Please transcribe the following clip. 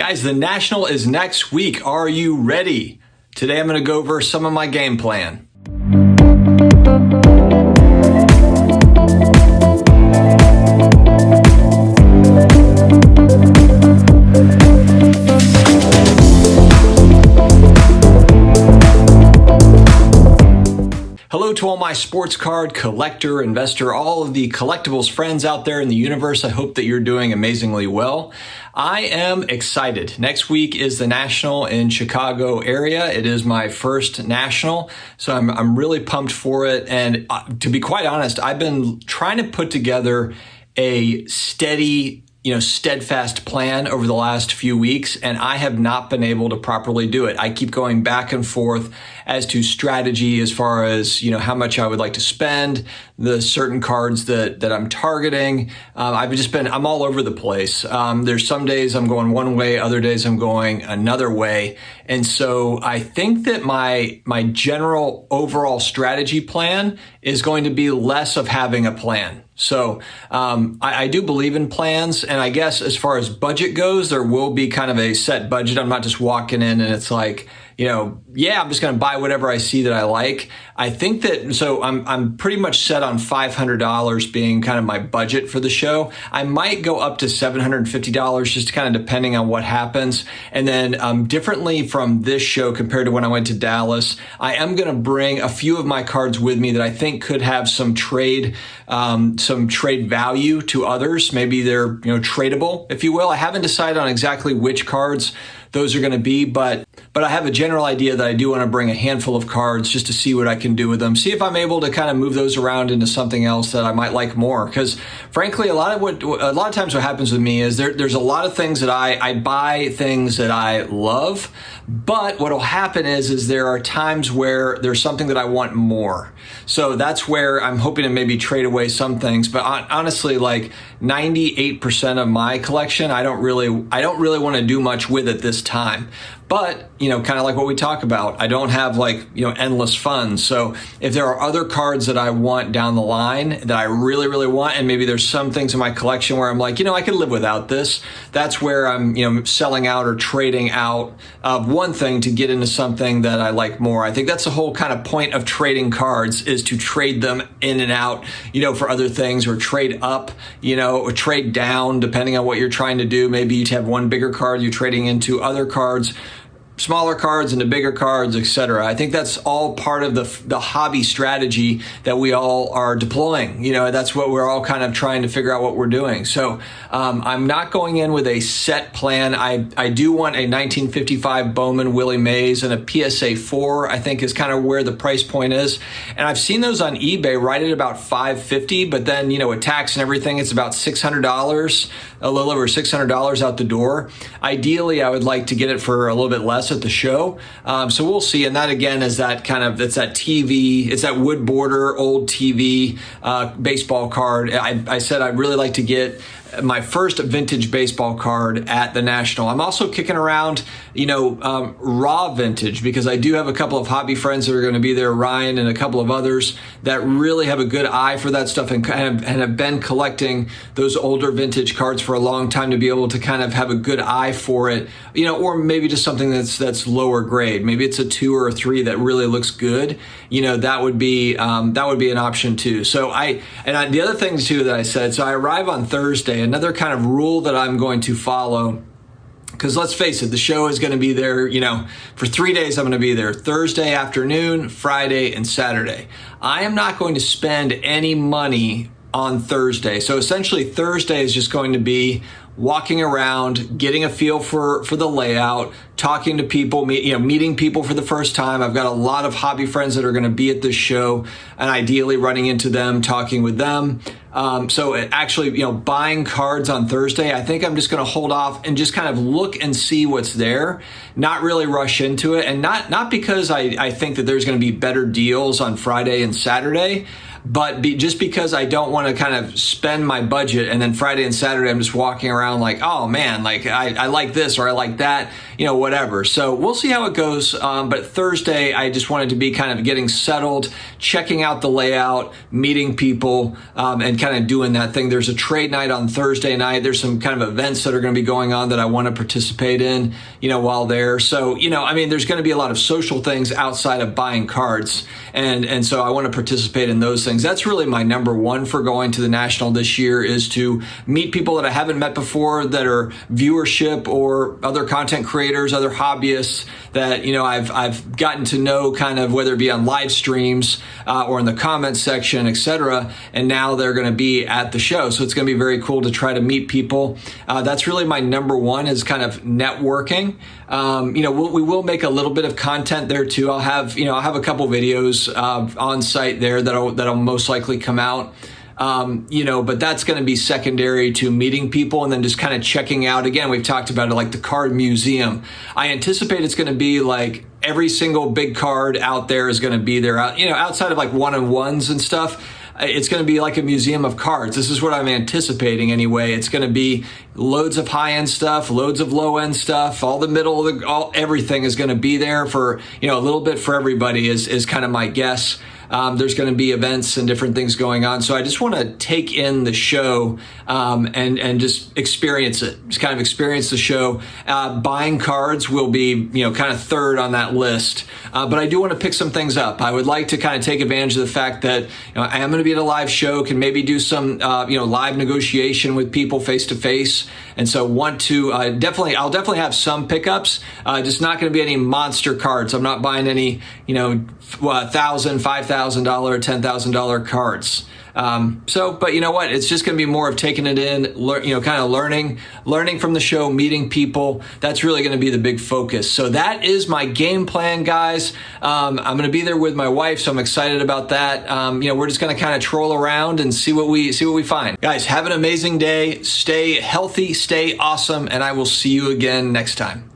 Guys, the National is next week. Are you ready? Today I'm going to go over some of my game plan. Hello to all my sports card collector, investor, all of the collectibles friends out there in the universe. I hope that you're doing amazingly well. I am excited. Next week is the National in Chicago area. It is my first National, so I'm really pumped for it. And to be quite honest, I've been trying to put together a steady, steadfast plan over the last few weeks, and I have not been able to properly do it. I keep going back and forth as to strategy as far as, how much I would like to spend, the certain cards that I'm targeting. I'm all over the place. There's some days I'm going one way, other days I'm going another way. And so I think that my general overall strategy plan is going to be less of having a plan. So I do believe in plans, and I guess as far as budget goes, there will be kind of a set budget. I'm not just walking in and it's like, I'm just going to buy whatever I see that I like. I think that, so I'm pretty much set on $500 being kind of my budget for the show. I might go up to $750 just kind of depending on what happens. And then differently from this show compared to when I went to Dallas, I am going to bring a few of my cards with me that I think could have some trade value to others. Maybe they're, tradable, if you will. I haven't decided on exactly which cards those are going to be, but I have a general idea that I do want to bring a handful of cards just to see what I can do with them. See if I'm able to kind of move those around into something else that I might like more. Because frankly, a lot of times what happens with me is there's a lot of things that I buy things that I love, but what will happen is there are times where there's something that I want more. So that's where I'm hoping to maybe trade away some things. But honestly, like 98% of my collection, I don't really want to do much with it this time. But, kind of like what we talk about, I don't have endless funds. So if there are other cards that I want down the line that I really, really want, and maybe there's some things in my collection where I'm like, I could live without this. That's where I'm, selling out or trading out of one thing to get into something that I like more. I think that's the whole kind of point of trading cards, is to trade them in and out, for other things, or trade up, or trade down, depending on what you're trying to do. Maybe you have one bigger card, you're trading into other cards, smaller cards into bigger cards, etc. I think that's all part of the hobby strategy that we all are deploying. That's what we're all kind of trying to figure out what we're doing. So I'm not going in with a set plan. I do want a 1955 Bowman Willie Mays and a PSA 4, I think is kind of where the price point is. And I've seen those on eBay right at about $550, but then, with tax and everything, it's about $600, a little over $600 out the door. Ideally, I would like to get it for a little bit less at the show. So we'll see. And that again is it's that TV, it's that wood border old TV baseball card. I said I'd really like to get my first vintage baseball card at the National. I'm also kicking around, raw vintage, because I do have a couple of hobby friends that are going to be there, Ryan and a couple of others that really have a good eye for that stuff and have been collecting those older vintage cards for a long time to be able to kind of have a good eye for it, or maybe just something that's lower grade. Maybe it's a 2 or a 3 that really looks good. That would be an option too. So the other thing too that I said, so I arrive on Thursday. Another kind of rule that I'm going to follow, because let's face it, the show is going to be there, for 3 days. I'm going to be there Thursday afternoon, Friday, and Saturday. I am not going to spend any money on Thursday. So essentially Thursday is just going to be walking around, getting a feel for the layout, talking to people, meeting people for the first time. I've got a lot of hobby friends that are going to be at this show, and ideally running into them, talking with them. So actually, buying cards on Thursday, I think I'm just going to hold off and just kind of look and see what's there, not really rush into it. And not because I think that there's going to be better deals on Friday and Saturday. just because I don't want to kind of spend my budget and then Friday and Saturday I'm just walking around like, oh man, like I like this or I like that, whatever. So we'll see how it goes. But Thursday, I just wanted to be kind of getting settled, checking out the layout, meeting people, and kind of doing that thing. There's a trade night on Thursday night. There's some kind of events that are going to be going on that I want to participate in, while there. So, there's going to be a lot of social things outside of buying cards. And so I want to participate in those things. That's really my number one for going to the National this year, is to meet people that I haven't met before that are viewership or other content creators, other hobbyists that, I've gotten to know kind of, whether it be on live streams or in the comments section, etc. And now they're going to be at the show. So it's going to be very cool to try to meet people. That's really my number one, is kind of networking. We will make a little bit of content there too. I'll have a couple videos on site there that'll most likely come out. But that's going to be secondary to meeting people and then just kind of checking out. Again, we've talked about it, like the card museum. I anticipate it's going to be like every single big card out there is going to be there. Outside of like one-on-ones and stuff. It's going to be like a museum of cards. This is what I'm anticipating anyway. It's going to be loads of high-end stuff, loads of low-end stuff, all the middle, everything is going to be there for, a little bit for everybody is kind of my guess. There's going to be events and different things going on. So I just want to take in the show and just experience it. Just kind of experience the show. Buying cards will be, kind of third on that list. But I do want to pick some things up. I would like to kind of take advantage of the fact that I am going to be at a live show, can maybe do some, live negotiation with people face to face. And so want to I'll definitely have some pickups, just not going to be any monster cards. I'm not buying any, $1,000, $5,000, $10,000 cards. But you know what? It's just going to be more of taking it in, kind of learning from the show, meeting people. That's really going to be the big focus. So that is my game plan, guys. I'm going to be there with my wife, so I'm excited about that. We're just going to kind of troll around and see what we find. Guys, have an amazing day. Stay healthy, stay awesome, and I will see you again next time.